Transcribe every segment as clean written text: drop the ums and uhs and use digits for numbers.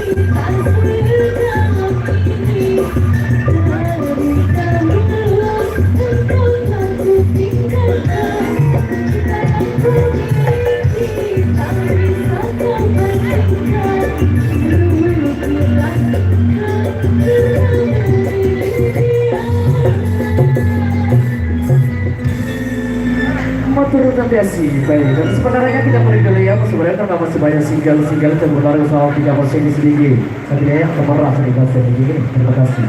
Terima baik. Dan sebenarnya kita beri dulu ya, sebenarnya karena masih banyak single-single yang berlalu sama 3 ini sedikit. Tapi yang kemerah sedikit sedikit. Terima kasih.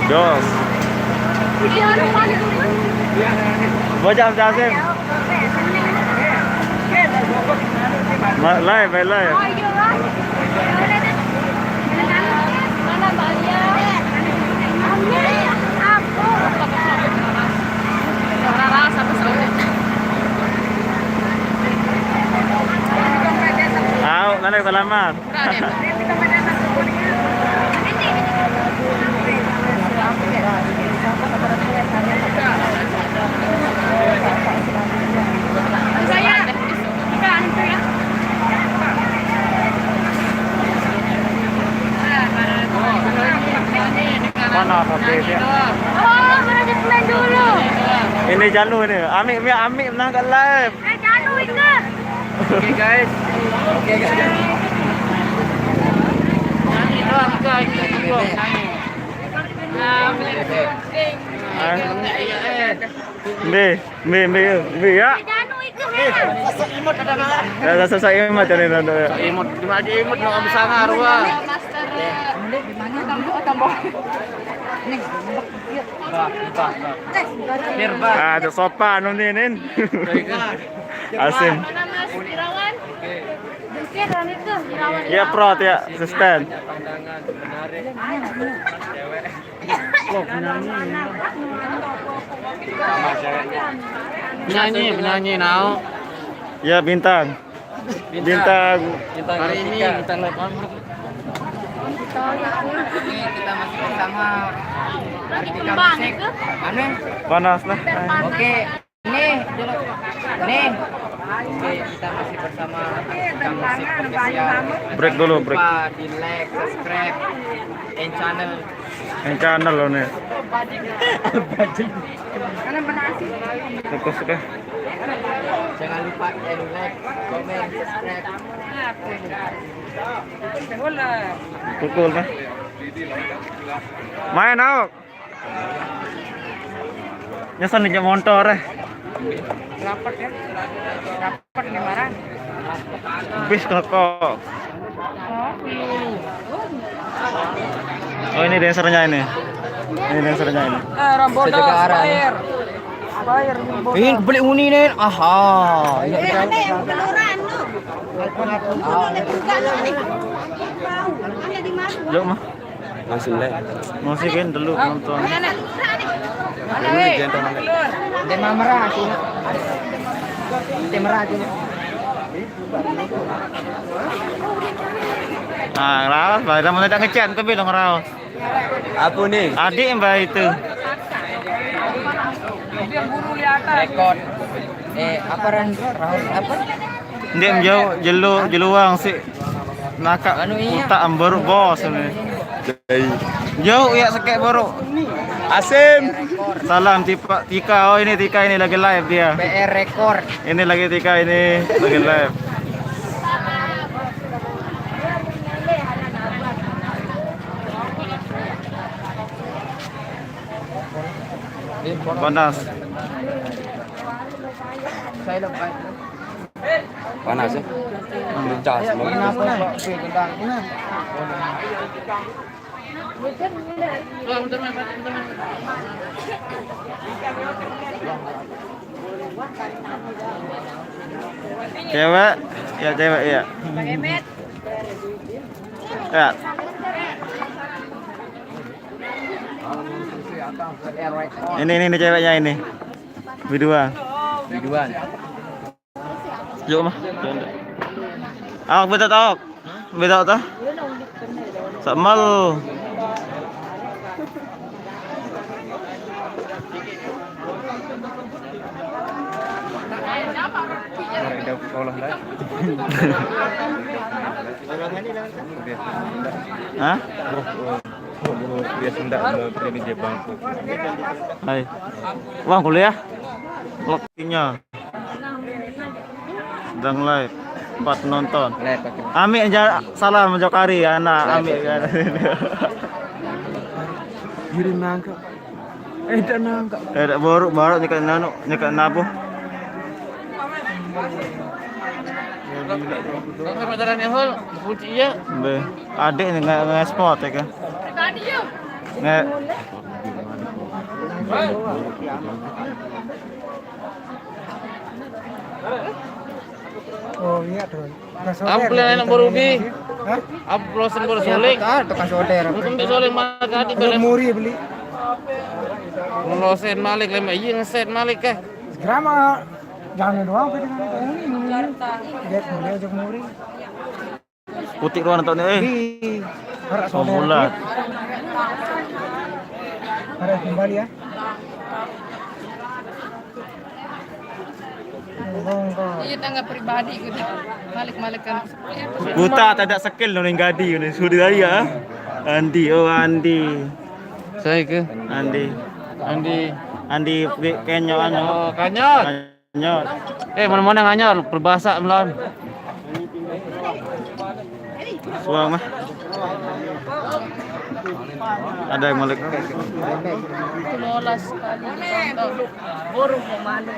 Jos. Bocah Jasim. Live, live. Mana Balia? Aku. Rara satu sawit. Tahu, nanti selamat. Mana habisnya? Oh, mana plan dulu. Ini Janu ini. Amik menang kat live. Janu itu. Oke guys. Nyanyi doang guys. Be ya. Janu itu. Imut ada mana? Ya selesai imut jadi nando ya. Imut, di mana imut mau ambil sangar wah. Master. Tambah. Ah, ada sopan nih. Asin. Mana Mas Irawan? Dengkiran itu Irawan. Ya prot ya, asisten. Penyanyi now. Ya bintang. Bintang Hari ini bintang lepas. Kita masih bersama Artika Musik. Aneh. panas lah. Oke, nih. Oke, kita masih bersama Artika Musik Official. Break dulu, break. Lupa di like, subscribe, and channel. Yang channel loh nih. Fokus deh. Jangan lupa and like, comment, subscribe. Pukul lah. Main awak. Nyesan di motor Rapat ya? Rapat gimana? bis kok. Oh ini dancernya ini. Ini dancernya ini. Sejaga arah. Ini beli uni nih. Aha. Yuk mah. Masih kan dulu nonton. Tema merah sih. Tema merah sih. Ah, rawas, baik. Kamu tidak ngechat, tapi dong rawas. Apa nih? Adik mbak itu. Rekod. Apa ran? Rahul apa? Dia jauh jeluang sih. Nakak tak ambar bos ini. Jauh ya sekek baru. Asim. Salam Tika. Oh ini Tika ini lagi live dia. PR rekor. Ini lagi Tika ini lagi live. Panas. Saya lepas. Panas ya? Cas. Cewek, ya cewek ya. Ya. Ini ceweknya ini. Biduan. Biduan. Yuk mah. Awak beda tawak. Beda ta? Samal. Ada sekolah lah. Hah? Biasa ndak pilih Jepang. Hai. Wah, kuliah. Lokinya. Sedang live. 4 penonton. Ami aja salam Jokari anak Ami. Kirim nangka. Dan nangka. Baru nyekat nabu. Pemadaran yang hol, kunci ya. Be, adik nge-spot ya kan? Tadi yuk. Nge Oh iya tuh. Ampun anak baru bi. Aplosan baru soling. Tukang soder. Untuk soling malik hadi beli. Muri beli. Ngolosen malik lema iya ngeset malik kah. Grama jangan doang pe dengan ini. Lihat mulai aja muri. putih doang nonton Di harap Oh, bulat. Harap kembali ya. Iya tangga pribadi gitu. Malik-malik kan. Buta tak ada skill nih gadi ni. Sudah ya. Andi, oh Andi. Saya ke Andi kenyo anyo. Oh, kanyot. Kenyo. Mana-mana nganyol berbahasa melawan. Suang mah. Ada yang malik. Itu lolas sekali. Burung mau malu.